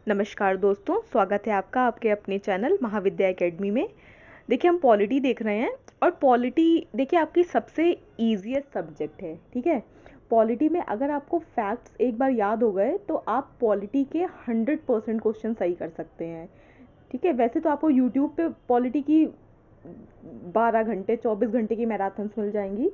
नमस्कार दोस्तों, स्वागत है आपका आपके अपने चैनल महाविद्या एकेडमी में। देखिए हम पॉलिटी देख रहे हैं और पॉलिटी देखिए आपकी सबसे ईजीएस्ट सब्जेक्ट है। ठीक है, पॉलिटी में अगर आपको फैक्ट्स एक बार याद हो गए तो आप पॉलिटी के 100% क्वेश्चन सही कर सकते हैं। ठीक है, वैसे तो आपको यूट्यूब पे पॉलिटी की 12 घंटे 24 घंटे की मैराथन्स मिल जाएंगी,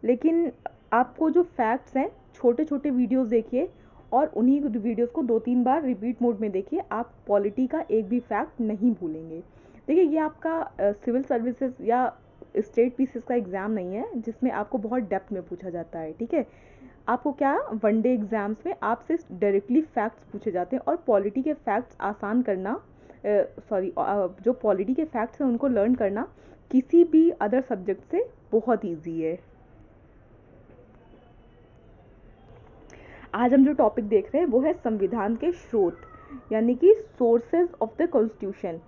लेकिन आपको जो फैक्ट्स हैं छोटे छोटे वीडियोस देखिए और उन्हीं वीडियोस को 2-3 बार रिपीट मोड में देखिए, आप पॉलिटी का एक भी फैक्ट नहीं भूलेंगे। देखिए ये आपका सिविल सर्विसेज या स्टेट पीसीएस का एग्ज़ाम नहीं है जिसमें आपको बहुत डेप्थ में पूछा जाता है। ठीक है, आपको क्या वनडे एग्जाम्स में आपसे डायरेक्टली फैक्ट्स पूछे जाते हैं और पॉलिटी के फैक्ट्स आसान करना जो पॉलिटी के फैक्ट्स हैं उनको लर्न करना किसी भी अदर सब्जेक्ट से बहुत ईजी है। आज हम जो टॉपिक देख रहे हैं वो है संविधान के स्रोत, यानी कि सोर्सेज ऑफ द कॉन्स्टिट्यूशन।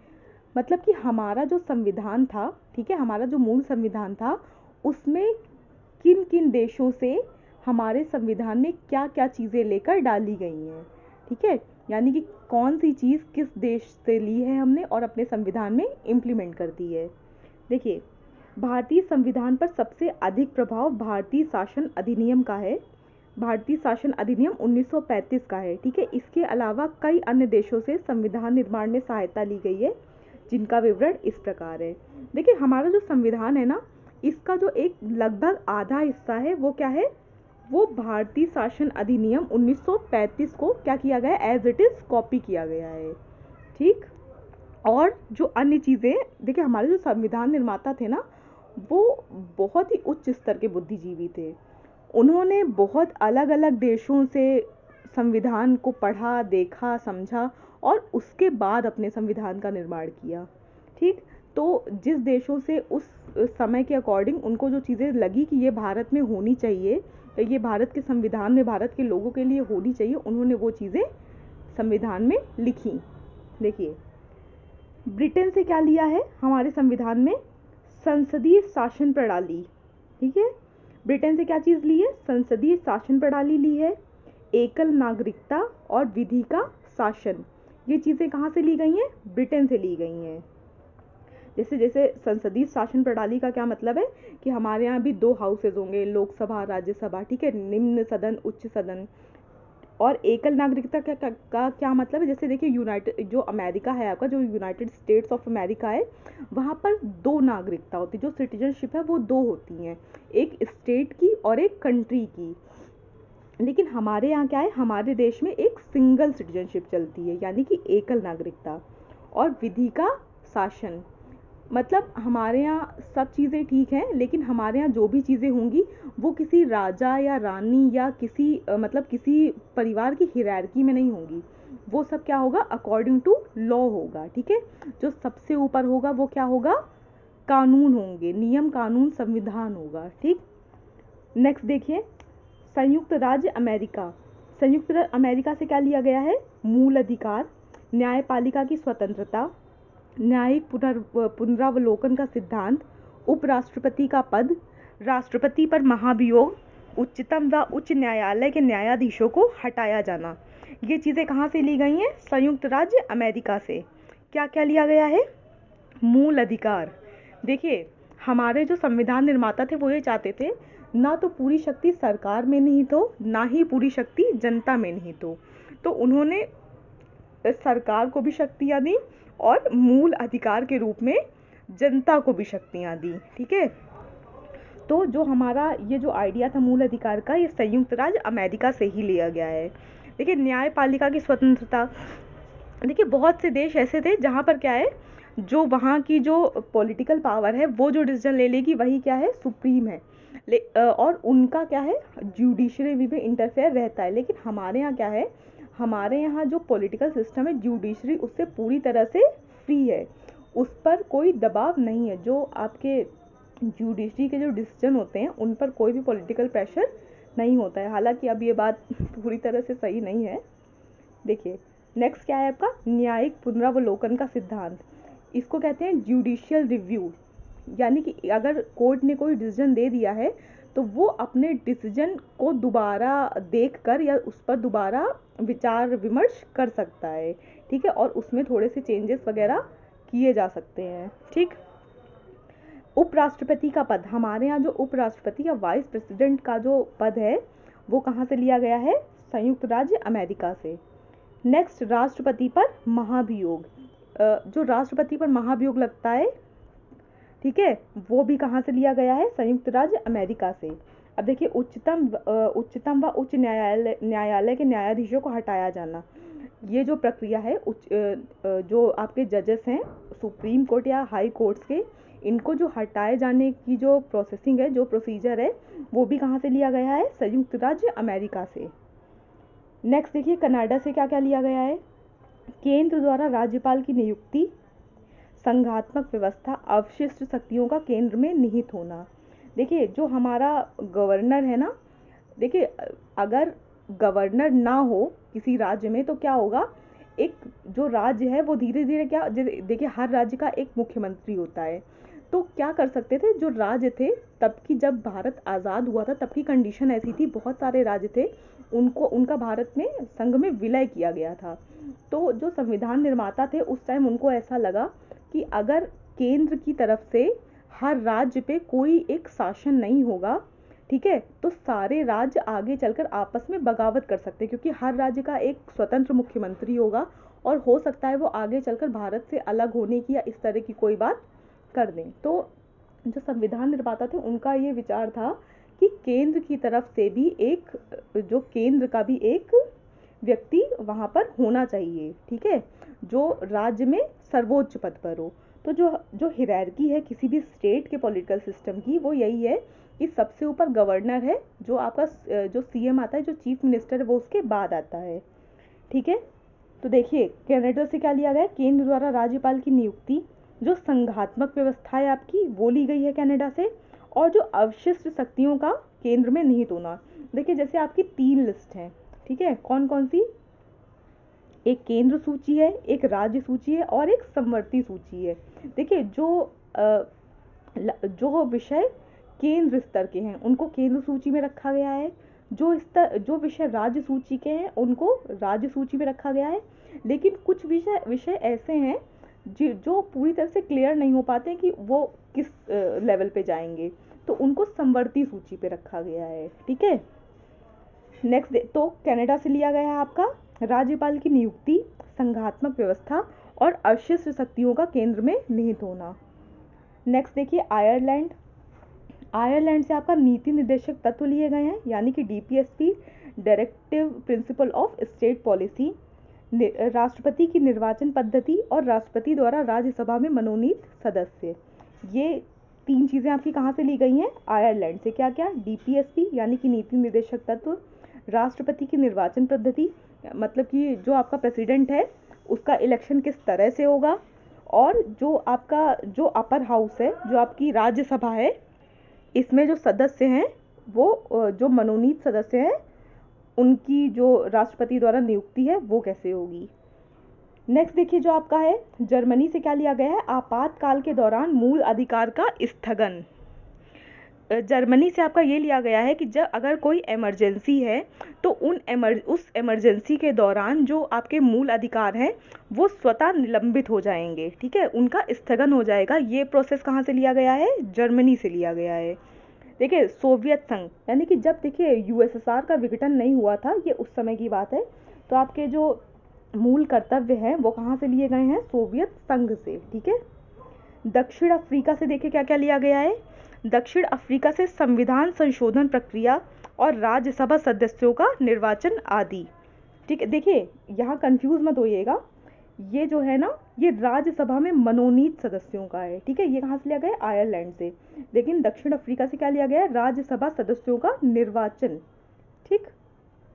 मतलब कि हमारा जो संविधान था, ठीक है, हमारा जो मूल संविधान था उसमें किन किन देशों से हमारे संविधान में क्या क्या चीज़ें लेकर डाली गई हैं। ठीक है, यानी कि कौन सी चीज़ किस देश से ली है हमने और अपने संविधान में इम्प्लीमेंट कर दी है। देखिए, भारतीय संविधान पर सबसे अधिक प्रभाव भारतीय शासन अधिनियम का है। भारतीय शासन अधिनियम 1935 का है। ठीक है, इसके अलावा कई अन्य देशों से संविधान निर्माण में सहायता ली गई है, जिनका विवरण इस प्रकार है। देखिए हमारा जो संविधान है ना, इसका जो एक लगभग आधा हिस्सा है वो क्या है, वो भारतीय शासन अधिनियम 1935 को क्या किया गया है, एज इट इज कॉपी किया गया है। ठीक, और जो अन्य चीज़ें, देखिए हमारे जो संविधान निर्माता थे ना, वो बहुत ही उच्च स्तर के बुद्धिजीवी थे। उन्होंने बहुत अलग अलग देशों से संविधान को पढ़ा, देखा, समझा और उसके बाद अपने संविधान का निर्माण किया। ठीक, तो जिस देशों से उस समय के अकॉर्डिंग उनको जो चीज़ें लगी कि ये भारत में होनी चाहिए, ये भारत के संविधान में भारत के लोगों के लिए होनी चाहिए, उन्होंने वो चीज़ें संविधान में लिखी। देखिए, ब्रिटेन से क्या लिया है हमारे संविधान में, संसदीय शासन प्रणाली। ठीक है, ब्रिटेन से क्या चीज़ ली है, संसदीय शासन प्रणाली ली है। एकल नागरिकता और विधि का शासन, ये चीज़ें कहाँ से ली गई हैं, ब्रिटेन से ली गई हैं। जैसे जैसे संसदीय शासन प्रणाली का क्या मतलब है कि हमारे यहाँ भी 2 हाउसेज होंगे, लोकसभा, राज्यसभा। ठीक है, निम्न सदन, उच्च सदन। और एकल नागरिकता का क्या मतलब है, जैसे देखिए यूनाइटेड जो अमेरिका है आपका, जो यूनाइटेड स्टेट्स ऑफ अमेरिका है, वहाँ पर 2 नागरिकता होती है, जो सिटीजनशिप है वो 2 होती हैं, एक स्टेट की और एक कंट्री की। लेकिन हमारे यहाँ क्या है, हमारे देश में एक सिंगल सिटीजनशिप चलती है, यानी कि एकल नागरिकता। और विधि का शासन, मतलब हमारे यहाँ सब चीज़ें ठीक हैं, लेकिन हमारे यहाँ जो भी चीज़ें होंगी वो किसी राजा या रानी या किसी मतलब किसी परिवार की हिरार्की में नहीं होंगी। वो सब क्या होगा, अकॉर्डिंग टू लॉ होगा। ठीक है, जो सबसे ऊपर होगा वो क्या होगा, कानून होंगे, नियम कानून संविधान होगा। ठीक, नेक्स्ट देखिए, संयुक्त राज्य अमेरिका। संयुक्त राज्य अमेरिका से क्या लिया गया है, मूल अधिकार, न्यायपालिका की स्वतंत्रता, न्यायिक पुनरावलोकन का सिद्धांत, उपराष्ट्रपति का पद, राष्ट्रपति पर महाभियोग, उच्चतम व उच्च न्यायालय के न्यायाधीशों को हटाया जाना। ये चीज़ें कहाँ से ली गई हैं, संयुक्त राज्य अमेरिका से। क्या क्या लिया गया है, मूल अधिकार। देखिए हमारे जो संविधान निर्माता थे वो ये चाहते थे, ना तो पूरी शक्ति सरकार में नहीं तो ना ही पूरी शक्ति जनता में नहीं तो उन्होंने सरकार को भी शक्तियाँ दी और मूल अधिकार के रूप में जनता को भी शक्तियाँ दी। ठीक है, तो जो हमारा ये जो आइडिया था मूल अधिकार का, ये संयुक्त राज्य अमेरिका से ही लिया गया है। देखिए न्यायपालिका की स्वतंत्रता, देखिए बहुत से देश ऐसे थे जहाँ पर क्या है, जो वहाँ की जो पॉलिटिकल पावर है वो जो डिसीजन ले लेगी वही क्या है, सुप्रीम है। और उनका क्या है, जुडिशरी में इंटरफेयर रहता है। लेकिन हमारे यहाँ क्या है, हमारे यहाँ जो पॉलिटिकल सिस्टम है, जुडिशरी उससे पूरी तरह से फ्री है, उस पर कोई दबाव नहीं है। जो आपके जुडिशरी के जो डिसीजन होते हैं उन पर कोई भी पॉलिटिकल प्रेशर नहीं होता है। हालांकि अब ये बात पूरी तरह से सही नहीं है। देखिए नेक्स्ट क्या है आपका, न्यायिक पुनरावलोकन का सिद्धांत। इसको कहते हैं जुडिशियल रिव्यू, यानी कि अगर कोर्ट ने कोई डिसीजन दे दिया है तो वो अपने डिसीजन को दोबारा देखकर या उस पर दोबारा विचार विमर्श कर सकता है, ठीक है, और उसमें थोड़े से चेंजेस वगैरह किए जा सकते हैं, ठीक। उपराष्ट्रपति का पद, हमारे यहाँ जो उपराष्ट्रपति या वाइस प्रेसिडेंट का जो पद है वो कहाँ से लिया गया है, संयुक्त राज्य अमेरिका से। नेक्स्ट, राष्ट्रपति पर महाभियोग, जो राष्ट्रपति पर महाभियोग लगता है, ठीक है, वो भी कहाँ से लिया गया है, संयुक्त राज्य अमेरिका से। अब देखिए, उच्चतम व उच्च न्यायालय के न्यायाधीशों को हटाया जाना, ये जो प्रक्रिया है, जो आपके जजेस हैं सुप्रीम कोर्ट या हाई कोर्ट्स के, इनको जो हटाए जाने की जो प्रोसेसिंग है, जो प्रोसीजर है, वो भी कहाँ से लिया गया है, संयुक्त राज्य अमेरिका से। नेक्स्ट देखिए, कनाडा से क्या क्या लिया गया है, केंद्र द्वारा राज्यपाल की नियुक्ति, संघात्मक व्यवस्था, अवशिष्ट शक्तियों का केंद्र में निहित होना। देखिए, जो हमारा गवर्नर है ना, देखिए अगर गवर्नर ना हो किसी राज्य में तो क्या होगा, एक जो राज्य है वो धीरे धीरे क्या, देखिए हर राज्य का एक मुख्यमंत्री होता है, तो क्या कर सकते थे, जो राज्य थे तब की, जब भारत आज़ाद हुआ था तब की कंडीशन ऐसी थी, बहुत सारे राज्य थे, उनको उनका भारत में संघ में विलय किया गया था। तो जो संविधान निर्माता थे उस टाइम उनको ऐसा लगा कि अगर केंद्र की तरफ से हर राज्य पे कोई एक शासन नहीं होगा, ठीक है, तो सारे राज्य आगे चलकर आपस में बगावत कर सकते हैं, क्योंकि हर राज्य का एक स्वतंत्र मुख्यमंत्री होगा और हो सकता है वो आगे चलकर भारत से अलग होने की या इस तरह की कोई बात कर दें। तो जो संविधान निर्माता थे उनका ये विचार था कि केंद्र की तरफ से भी एक, जो केंद्र का भी एक व्यक्ति वहाँ पर होना चाहिए, ठीक है, जो राज्य में सर्वोच्च पद पर हो। तो जो हिरार्की है किसी भी स्टेट के पॉलिटिकल सिस्टम की, वो यही है कि सबसे ऊपर गवर्नर है, जो आपका जो सीएम आता है, जो चीफ मिनिस्टर है, वो उसके बाद आता है, ठीक है। तो देखिए, कनाडा से क्या लिया गया, केंद्र द्वारा राज्यपाल की नियुक्ति, जो संघात्मक व्यवस्था है आपकी वो ली गई है कनाडा से, और जो अवशिष्ट शक्तियों का केंद्र में निहित होना। देखिए, जैसे आपकी 3 लिस्ट हैं, ठीक है, कौन कौन सी, एक केंद्र सूची है, एक राज्य सूची है और एक समवर्ती सूची है। देखिए, जो विषय केंद्र स्तर के हैं उनको केंद्र सूची में रखा गया है, जो विषय राज्य सूची के हैं उनको राज्य सूची में रखा गया है, लेकिन कुछ विषय ऐसे हैं जो पूरी तरह से क्लियर नहीं हो पाते कि वो किस लेवल पे जाएंगे, तो उनको समवर्ती सूची पे रखा गया है, ठीक है। नेक्स्ट, तो कनाडा से लिया गया है आपका राज्यपाल की नियुक्ति, संघात्मक व्यवस्था और अवशिष्ट शक्तियों का केंद्र में निहित होना। नेक्स्ट देखिए, आयरलैंड से आपका नीति निर्देशक तत्व लिए गए हैं, यानी कि DPSP, directive principle of state policy, राष्ट्रपति की निर्वाचन पद्धति और राष्ट्रपति द्वारा राज्यसभा में मनोनीत सदस्य। ये 3 चीज़ें आपकी कहाँ से ली गई हैं, आयरलैंड से। क्या क्या, डीपीएसपी यानी कि नीति निर्देशक तत्व, राष्ट्रपति की निर्वाचन पद्धति, मतलब कि जो आपका प्रेसिडेंट है उसका इलेक्शन किस तरह से होगा, और जो आपका जो अपर हाउस है, जो आपकी राज्यसभा है, इसमें जो सदस्य हैं वो जो मनोनीत सदस्य हैं उनकी जो राष्ट्रपति द्वारा नियुक्ति है वो कैसे होगी। नेक्स्ट देखिए, जो आपका है जर्मनी से क्या लिया गया है, आपातकाल के दौरान मूल अधिकार का स्थगन। जर्मनी से आपका ये लिया गया है कि जब अगर कोई इमरजेंसी है तो उस इमरजेंसी के दौरान जो आपके मूल अधिकार हैं वो स्वतः निलंबित हो जाएंगे, ठीक है, उनका स्थगन हो जाएगा। ये प्रोसेस कहाँ से लिया गया है, जर्मनी से लिया गया है। देखिए, सोवियत संघ, यानी कि जब देखिए यूएसएसआर का विघटन नहीं हुआ था, ये उस समय की बात है, तो आपके जो मूल कर्तव्य हैं वो कहाँ से लिए गए हैं, सोवियत संघ से, ठीक है। दक्षिण अफ्रीका से देखिए क्या क्या लिया गया है, दक्षिण अफ्रीका से संविधान संशोधन प्रक्रिया और राज्यसभा सदस्यों का निर्वाचन आदि, ठीक है। देखिए, यहाँ कंफ्यूज मत होइएगा, ये जो है ना ये राज्यसभा में मनोनीत सदस्यों का है, ठीक है, ये कहाँ से लिया गया, आयरलैंड से। लेकिन दक्षिण अफ्रीका से क्या लिया गया है, राज्यसभा सदस्यों का निर्वाचन, ठीक।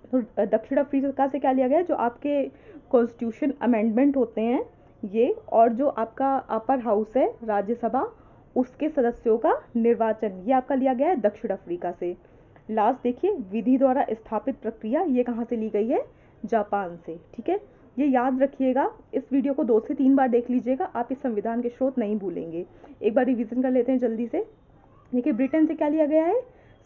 तो दक्षिण अफ्रीका से क्या लिया गया, जो आपके कॉन्स्टिट्यूशन अमेंडमेंट होते हैं ये, और जो आपका अपर हाउस है राज्यसभा, उसके सदस्यों का निर्वाचन, ये आपका लिया गया है दक्षिण अफ्रीका से। लास्ट देखिए, विधि द्वारा स्थापित प्रक्रिया, ये कहाँ से ली गई है, जापान से, ठीक है। ये याद रखिएगा, इस वीडियो को 2 से 3 बार देख लीजिएगा, आप इस संविधान के स्रोत नहीं भूलेंगे। एक बार रिवीजन कर लेते हैं जल्दी से। देखिए, ब्रिटेन से क्या लिया गया है,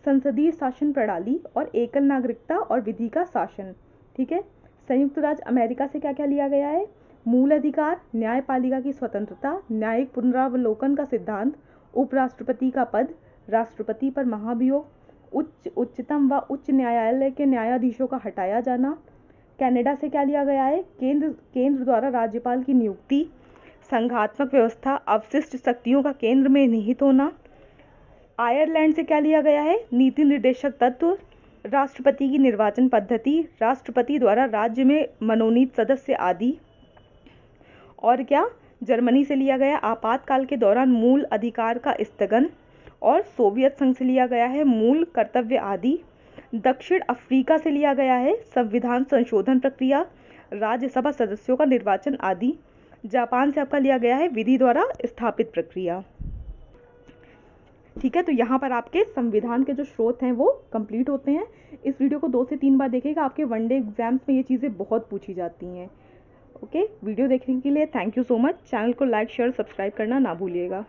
संसदीय शासन प्रणाली और एकल नागरिकता और विधि का शासन। ठीक है। संयुक्त राज्य अमेरिका से क्या क्या लिया गया है? मूल अधिकार, न्यायपालिका की स्वतंत्रता, न्यायिक पुनरावलोकन का सिद्धांत, उपराष्ट्रपति का पद, राष्ट्रपति पर महाभियोग, उच्चतम व उच्च न्यायालय के न्यायाधीशों का हटाया जाना। कनाडा से क्या लिया गया है? केंद्र द्वारा राज्यपाल की नियुक्ति, संघात्मक व्यवस्था, अवशिष्ट शक्तियों का केंद्र में निहित होना। आयरलैंड से क्या लिया गया है? नीति निर्देशक तत्व, राष्ट्रपति की निर्वाचन पद्धति, राष्ट्रपति द्वारा राज्य में मनोनीत सदस्य आदि। और क्या? जर्मनी से लिया गया आपातकाल के दौरान मूल अधिकार का स्थगन, और सोवियत संघ से लिया गया है मूल कर्तव्य आदि। दक्षिण अफ्रीका से लिया गया है संविधान संशोधन प्रक्रिया, राज्यसभा सदस्यों का निर्वाचन आदि। जापान से आपका लिया गया है विधि द्वारा स्थापित प्रक्रिया। ठीक है, तो यहाँ पर आपके संविधान के जो स्रोत हैं वो कंप्लीट होते हैं। इस वीडियो को 2 से 3 बार देखिएगा, आपके वनडे एग्जाम्स में ये चीज़ें बहुत पूछी जाती हैं। ओके, वीडियो देखने के लिए thank you so much. Channel को लाइक शेयर सब्सक्राइब करना ना भूलिएगा।